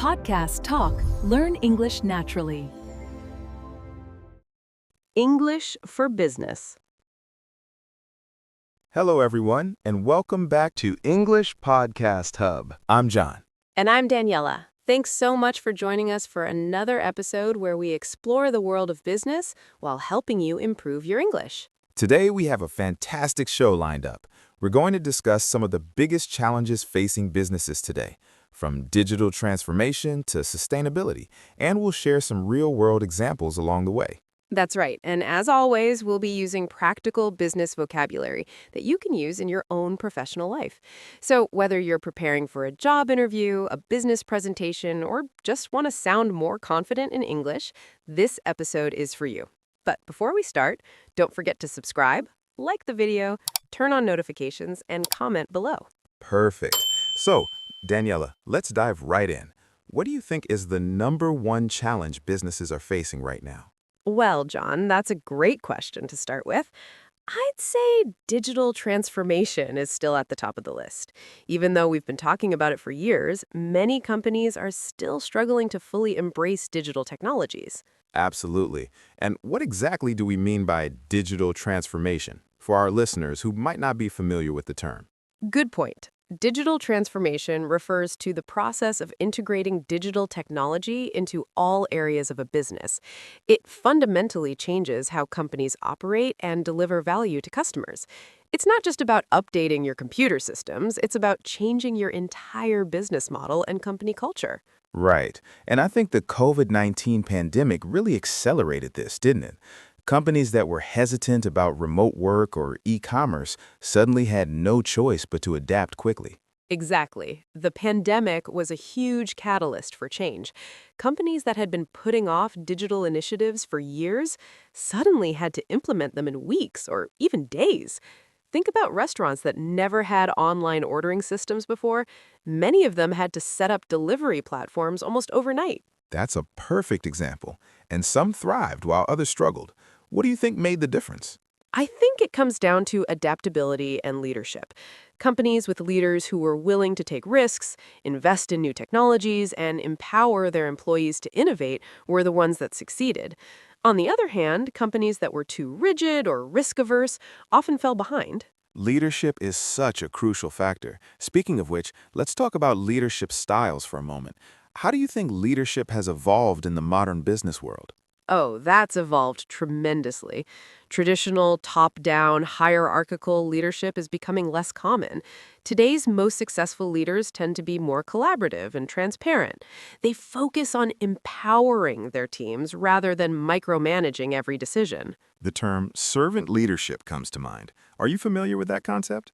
Podcast Talk. Learn English naturally. English for Business. Hello, everyone, and welcome back to English Podcast Hub. I'm John. And I'm Daniela. Thanks so much for joining us for another episode where we explore the world of business while helping you improve your English. Today, we have a fantastic show lined up. We're going to discuss some of the biggest challenges facing businesses today, from digital transformation to sustainability, and we'll share some real-world examples along the way. That's right. And as always, we'll be using practical business vocabulary that you can use in your own professional life. So whether you're preparing for a job interview, a business presentation, or just want to sound more confident in English, this episode is for you. But before we start, don't forget to subscribe, like the video, turn on notifications, and comment below. Perfect. So, Daniela, let's dive right in. What do you think is the #1 challenge businesses are facing right now? Well, John, that's a great question to start with. I'd say digital transformation is still at the top of the list. Even though we've been talking about it for years, many companies are still struggling to fully embrace digital technologies. Absolutely. And what exactly do we mean by digital transformation for our listeners who might not be familiar with the term? Good point. Digital transformation refers to the process of integrating digital technology into all areas of a business. It fundamentally changes how companies operate and deliver value to customers. It's not just about updating your computer systems, it's about changing your entire business model and company culture. Right. And I think the COVID-19 pandemic really accelerated this, didn't it? Companies that were hesitant about remote work or e-commerce suddenly had no choice but to adapt quickly. Exactly. The pandemic was a huge catalyst for change. Companies that had been putting off digital initiatives for years suddenly had to implement them in weeks or even days. Think about restaurants that never had online ordering systems before. Many of them had to set up delivery platforms almost overnight. That's a perfect example. And some thrived while others struggled. What do you think made the difference? I think it comes down to adaptability and leadership. Companies with leaders who were willing to take risks, invest in new technologies, and empower their employees to innovate were the ones that succeeded. On the other hand, companies that were too rigid or risk-averse often fell behind. Leadership is such a crucial factor. Speaking of which, let's talk about leadership styles for a moment. How do you think leadership has evolved in the modern business world? Oh, that's evolved tremendously. Traditional, top-down, hierarchical leadership is becoming less common. Today's most successful leaders tend to be more collaborative and transparent. They focus on empowering their teams rather than micromanaging every decision. The term servant leadership comes to mind. Are you familiar with that concept?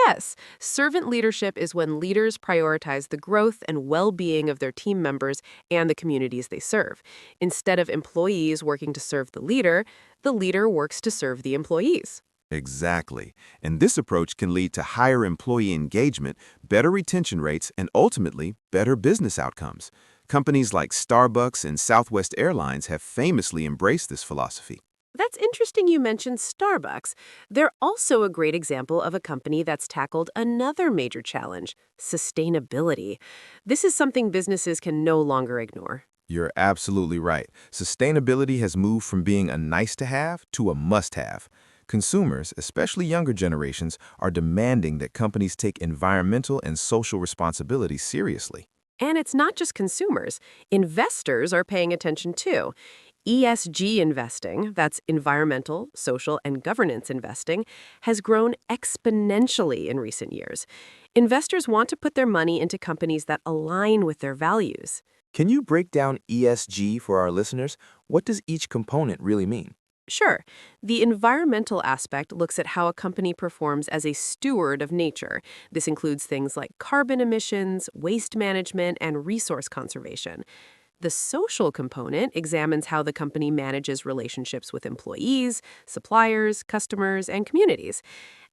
Yes, servant leadership is when leaders prioritize the growth and well-being of their team members and the communities they serve. Instead of employees working to serve the leader works to serve the employees. Exactly. And this approach can lead to higher employee engagement, better retention rates, and ultimately, better business outcomes. Companies like Starbucks and Southwest Airlines have famously embraced this philosophy. That's interesting you mentioned Starbucks. They're also a great example of a company that's tackled another major challenge, sustainability. This is something businesses can no longer ignore. You're absolutely right. Sustainability has moved from being a nice-to-have to a must-have. Consumers, especially younger generations, are demanding that companies take environmental and social responsibility seriously. And it's not just consumers. Investors are paying attention too. ESG investing, that's environmental, social, and governance investing, has grown exponentially in recent years. Investors want to put their money into companies that align with their values. Can you break down ESG for our listeners? What does each component really mean? Sure, the environmental aspect looks at how a company performs as a steward of nature. This includes things like carbon emissions, waste management, and resource conservation. The social component examines how the company manages relationships with employees, suppliers, customers, and communities.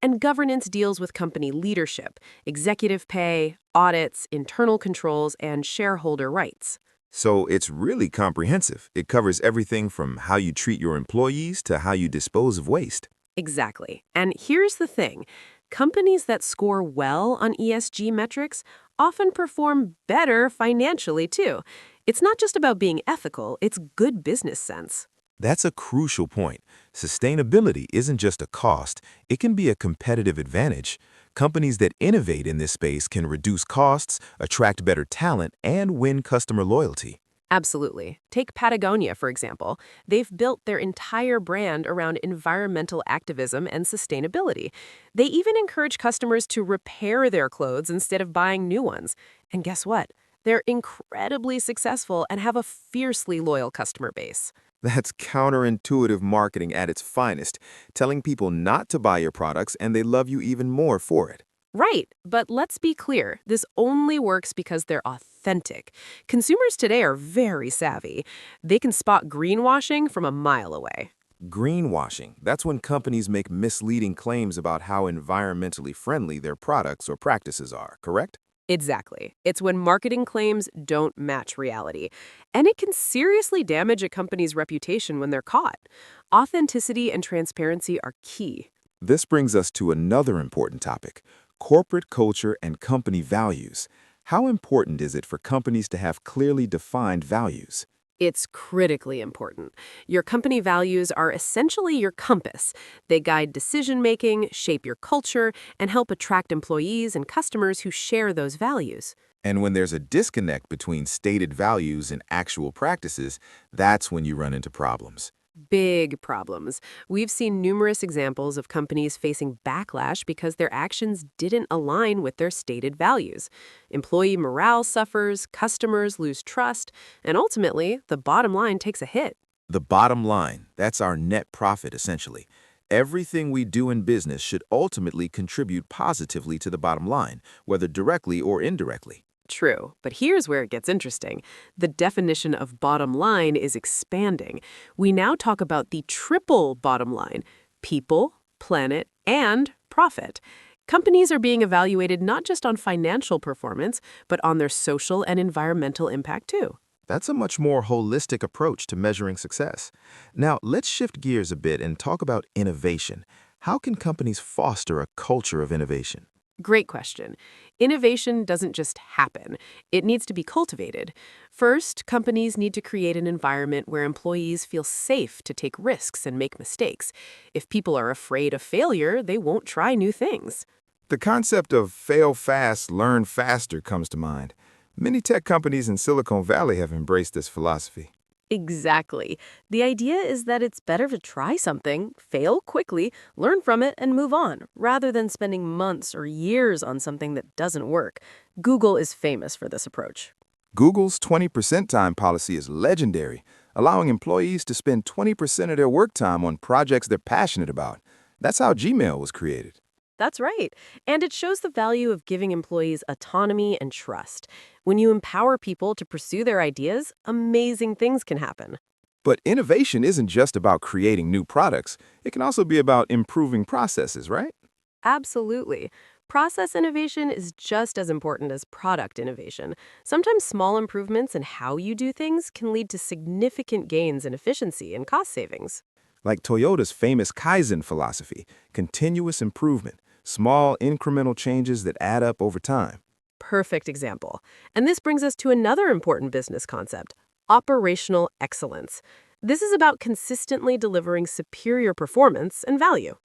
And governance deals with company leadership, executive pay, audits, internal controls, and shareholder rights. So it's really comprehensive. It covers everything from how you treat your employees to how you dispose of waste. Exactly. And here's the thing. Companies that score well on ESG metrics often perform better financially, too. It's not just about being ethical, it's good business sense. That's a crucial point. Sustainability isn't just a cost, it can be a competitive advantage. Companies that innovate in this space can reduce costs, attract better talent, and win customer loyalty. Absolutely. Take Patagonia, for example. They've built their entire brand around environmental activism and sustainability. They even encourage customers to repair their clothes instead of buying new ones. And guess what? They're incredibly successful and have a fiercely loyal customer base. That's counterintuitive marketing at its finest, telling people not to buy your products and they love you even more for it. Right, but let's be clear, this only works because they're authentic. Consumers today are very savvy. They can spot greenwashing from a mile away. Greenwashing, that's when companies make misleading claims about how environmentally friendly their products or practices are, correct? Exactly. It's when marketing claims don't match reality. And it can seriously damage a company's reputation when they're caught. Authenticity and transparency are key. This brings us to another important topic, corporate culture and company values. How important is it for companies to have clearly defined values? It's critically important. Your company values are essentially your compass. They guide decision-making, shape your culture, and help attract employees and customers who share those values. And when there's a disconnect between stated values and actual practices, that's when you run into problems. Big problems. We've seen numerous examples of companies facing backlash because their actions didn't align with their stated values. Employee morale suffers, customers lose trust, and ultimately, the bottom line takes a hit. The bottom line, that's our net profit essentially. Everything we do in business should ultimately contribute positively to the bottom line, whether directly or indirectly. True, but here's where it gets interesting. The definition of bottom line is expanding. We now talk about the triple bottom line: people, planet, and profit. Companies are being evaluated not just on financial performance, but on their social and environmental impact too. That's a much more holistic approach to measuring success. Now, let's shift gears a bit and talk about innovation. How can companies foster a culture of innovation? Great question. Innovation doesn't just happen. It needs to be cultivated. First, companies need to create an environment where employees feel safe to take risks and make mistakes. If people are afraid of failure, they won't try new things. The concept of fail fast, learn faster comes to mind. Many tech companies in Silicon Valley have embraced this philosophy. Exactly. The idea is that it's better to try something, fail quickly, learn from it, and move on, rather than spending months or years on something that doesn't work. Google is famous for this approach. Google's 20% time policy is legendary, allowing employees to spend 20% of their work time on projects they're passionate about. That's how Gmail was created. That's right. And it shows the value of giving employees autonomy and trust. When you empower people to pursue their ideas, amazing things can happen. But innovation isn't just about creating new products. It can also be about improving processes, right? Absolutely. Process innovation is just as important as product innovation. Sometimes small improvements in how you do things can lead to significant gains in efficiency and cost savings. Like Toyota's famous Kaizen philosophy, continuous improvement, small incremental changes that add up over time. Perfect example. And this brings us to another important business concept: operational excellence. This is about consistently delivering superior performance and value.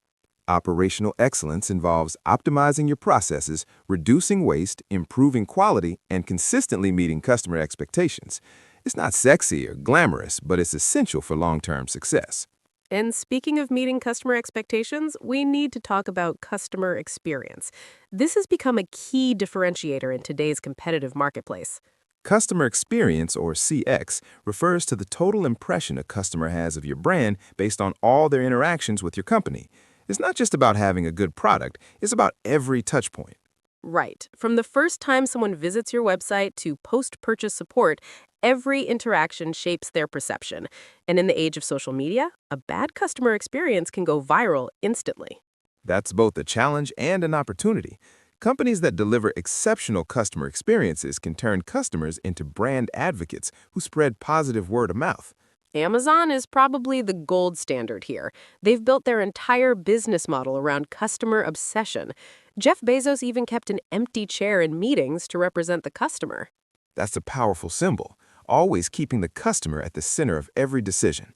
Operational excellence involves optimizing your processes, reducing waste, improving quality, and consistently meeting customer expectations. It's not sexy or glamorous, but it's essential for long-term success. And speaking of meeting customer expectations, we need to talk about customer experience. This has become a key differentiator in today's competitive marketplace. Customer experience, or CX, refers to the total impression a customer has of your brand based on all their interactions with your company. It's not just about having a good product, it's about every touch point. Right. From the first time someone visits your website to post-purchase support, every interaction shapes their perception. And in the age of social media, a bad customer experience can go viral instantly. That's both a challenge and an opportunity. Companies that deliver exceptional customer experiences can turn customers into brand advocates who spread positive word of mouth. Amazon is probably the gold standard here. They've built their entire business model around customer obsession. Jeff Bezos even kept an empty chair in meetings to represent the customer. That's a powerful symbol, always keeping the customer at the center of every decision.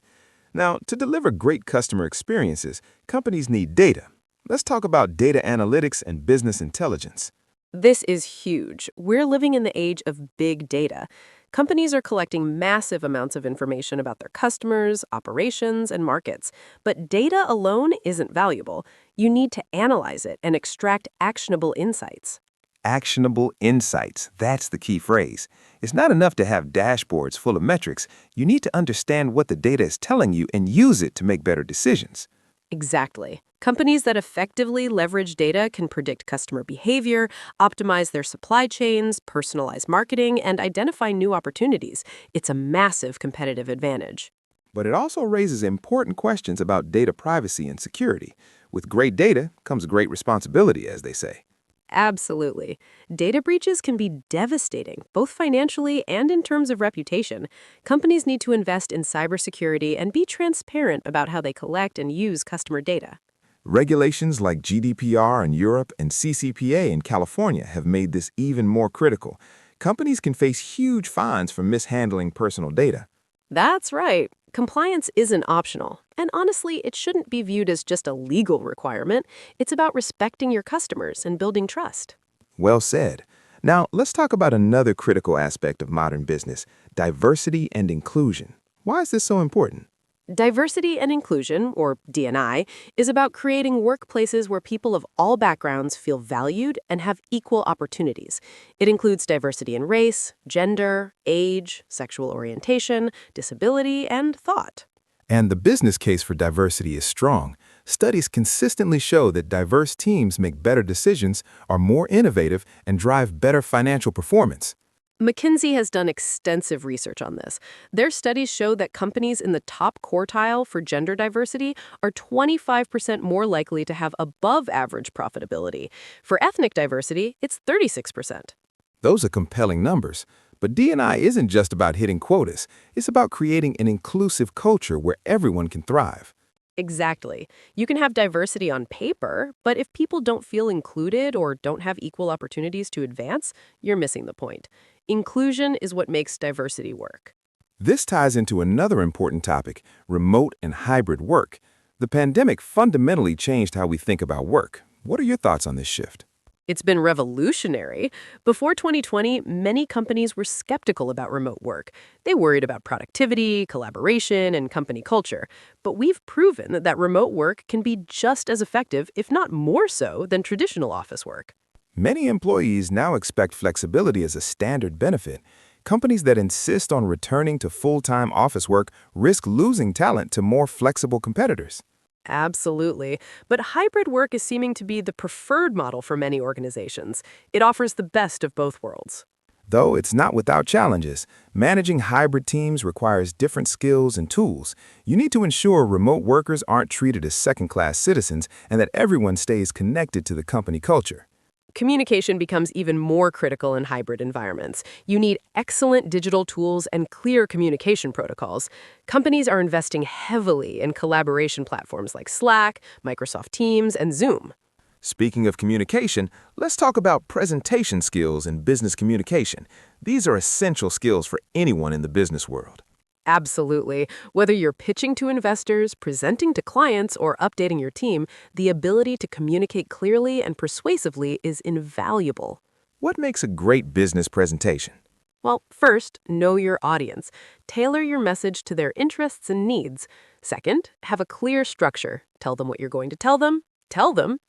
Now, to deliver great customer experiences, companies need data. Let's talk about data analytics and business intelligence. This is huge. We're living in the age of big data. Companies are collecting massive amounts of information about their customers, operations, and markets. But data alone isn't valuable. You need to analyze it and extract actionable insights. Actionable insights, that's the key phrase. It's not enough to have dashboards full of metrics. You need to understand what the data is telling you and use it to make better decisions. Exactly. Companies that effectively leverage data can predict customer behavior, optimize their supply chains, personalize marketing, and identify new opportunities. It's a massive competitive advantage. But it also raises important questions about data privacy and security. With great data comes great responsibility, as they say. Absolutely. Data breaches can be devastating, both financially and in terms of reputation. Companies need to invest in cybersecurity and be transparent about how they collect and use customer data. Regulations like GDPR in Europe and CCPA in California have made this even more critical. Companies can face huge fines for mishandling personal data. That's right. Compliance isn't optional. And honestly, it shouldn't be viewed as just a legal requirement. It's about respecting your customers and building trust. Well said. Now, let's talk about another critical aspect of modern business, diversity and inclusion. Why is this so important? Diversity and inclusion, or D&I, is about creating workplaces where people of all backgrounds feel valued and have equal opportunities. It includes diversity in race, gender, age, sexual orientation, disability, and thought. And the business case for diversity is strong. Studies consistently show that diverse teams make better decisions, are more innovative, and drive better financial performance. McKinsey has done extensive research on this. Their studies show that companies in the top quartile for gender diversity are 25% more likely to have above-average profitability. For ethnic diversity, it's 36%. Those are compelling numbers. But D&I isn't just about hitting quotas. It's about creating an inclusive culture where everyone can thrive. Exactly. You can have diversity on paper, but if people don't feel included or don't have equal opportunities to advance, you're missing the point. Inclusion is what makes diversity work. This ties into another important topic, remote and hybrid work. The pandemic fundamentally changed how we think about work. What are your thoughts on this shift? It's been revolutionary. Before 2020, many companies were skeptical about remote work. They worried about productivity, collaboration, and company culture. But we've proven that remote work can be just as effective, if not more so, than traditional office work. Many employees now expect flexibility as a standard benefit. Companies that insist on returning to full-time office work risk losing talent to more flexible competitors. Absolutely. But hybrid work is seeming to be the preferred model for many organizations. It offers the best of both worlds. Though it's not without challenges, managing hybrid teams requires different skills and tools. You need to ensure remote workers aren't treated as second-class citizens and that everyone stays connected to the company culture. Communication becomes even more critical in hybrid environments. You need excellent digital tools and clear communication protocols. Companies are investing heavily in collaboration platforms like Slack, Microsoft Teams, and Zoom. Speaking of communication, let's talk about presentation skills in business communication. These are essential skills for anyone in the business world. Absolutely. Whether you're pitching to investors, presenting to clients, or updating your team, the ability to communicate clearly and persuasively is invaluable. What makes a great business presentation? Well, first, know your audience. Tailor your message to their interests and needs. Second, have a clear structure. Tell them what you're going to tell them,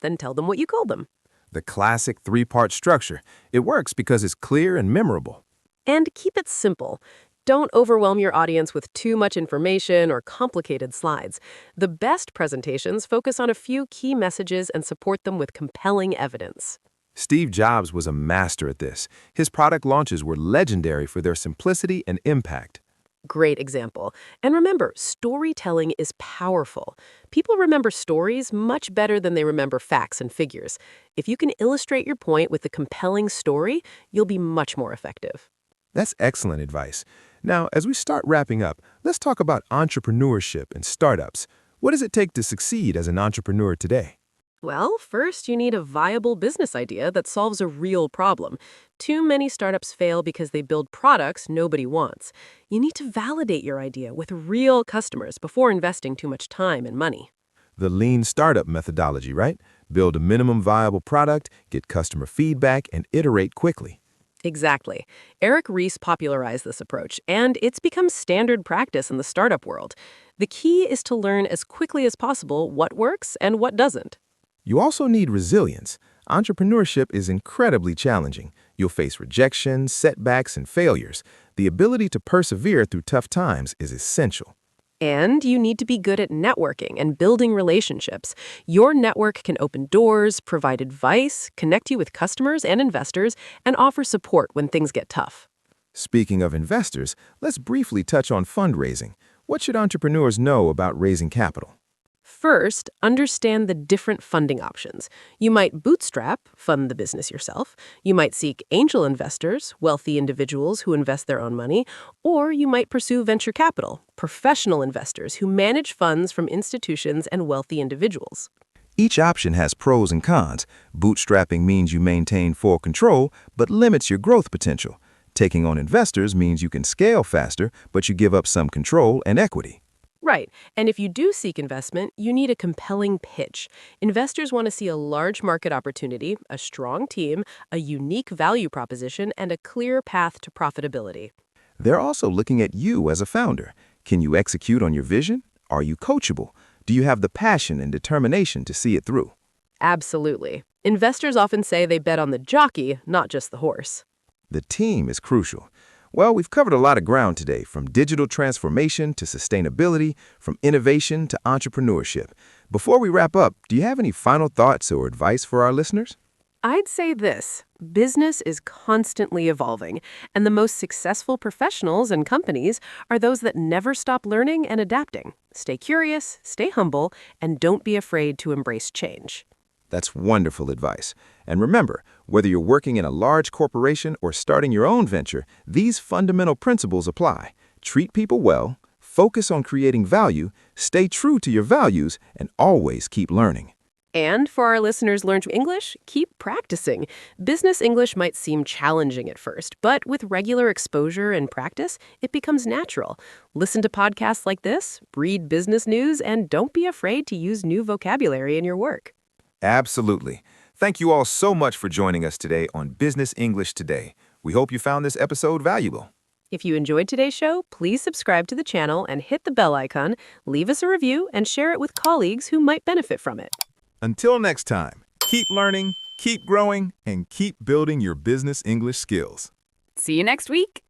then tell them what you told them. The classic three-part structure. It works because it's clear and memorable. And keep it simple. Don't overwhelm your audience with too much information or complicated slides. The best presentations focus on a few key messages and support them with compelling evidence. Steve Jobs was a master at this. His product launches were legendary for their simplicity and impact. Great example. And remember, storytelling is powerful. People remember stories much better than they remember facts and figures. If you can illustrate your point with a compelling story, you'll be much more effective. That's excellent advice. Now, as we start wrapping up, let's talk about entrepreneurship and startups. What does it take to succeed as an entrepreneur today? Well, first, you need a viable business idea that solves a real problem. Too many startups fail because they build products nobody wants. You need to validate your idea with real customers before investing too much time and money. The lean startup methodology, right? Build a minimum viable product, get customer feedback, and iterate quickly. Exactly. Eric Ries popularized this approach, and it's become standard practice in the startup world. The key is to learn as quickly as possible what works and what doesn't. You also need resilience. Entrepreneurship is incredibly challenging. You'll face rejection, setbacks, and failures. The ability to persevere through tough times is essential. And you need to be good at networking and building relationships. Your network can open doors, provide advice, connect you with customers and investors, and offer support when things get tough. Speaking of investors, let's briefly touch on fundraising. What should entrepreneurs know about raising capital? First, understand the different funding options. You might bootstrap, fund the business yourself. You might seek angel investors, wealthy individuals who invest their own money. Or you might pursue venture capital, professional investors who manage funds from institutions and wealthy individuals. Each option has pros and cons. Bootstrapping means you maintain full control, but limits your growth potential. Taking on investors means you can scale faster, but you give up some control and equity. Right. And if you do seek investment, you need a compelling pitch. Investors want to see a large market opportunity, a strong team, a unique value proposition, and a clear path to profitability. They're also looking at you as a founder. Can you execute on your vision? Are you coachable? Do you have the passion and determination to see it through? Absolutely. Investors often say they bet on the jockey, not just the horse. The team is crucial. Well, we've covered a lot of ground today, from digital transformation to sustainability, from innovation to entrepreneurship. Before we wrap up, do you have any final thoughts or advice for our listeners? I'd say this: business is constantly evolving, and the most successful professionals and companies are those that never stop learning and adapting. Stay curious, stay humble, and don't be afraid to embrace change. That's wonderful advice. And remember, whether you're working in a large corporation or starting your own venture, these fundamental principles apply. Treat people well, focus on creating value, stay true to your values, and always keep learning. And for our listeners learn English, keep practicing. Business English might seem challenging at first, but with regular exposure and practice, it becomes natural. Listen to podcasts like this, read business news, and don't be afraid to use new vocabulary in your work. Absolutely. Thank you all so much for joining us today on Business English Today. We hope you found this episode valuable. If you enjoyed today's show, please subscribe to the channel and hit the bell icon, leave us a review, and share it with colleagues who might benefit from it. Until next time, keep learning, keep growing, and keep building your business English skills. See you next week.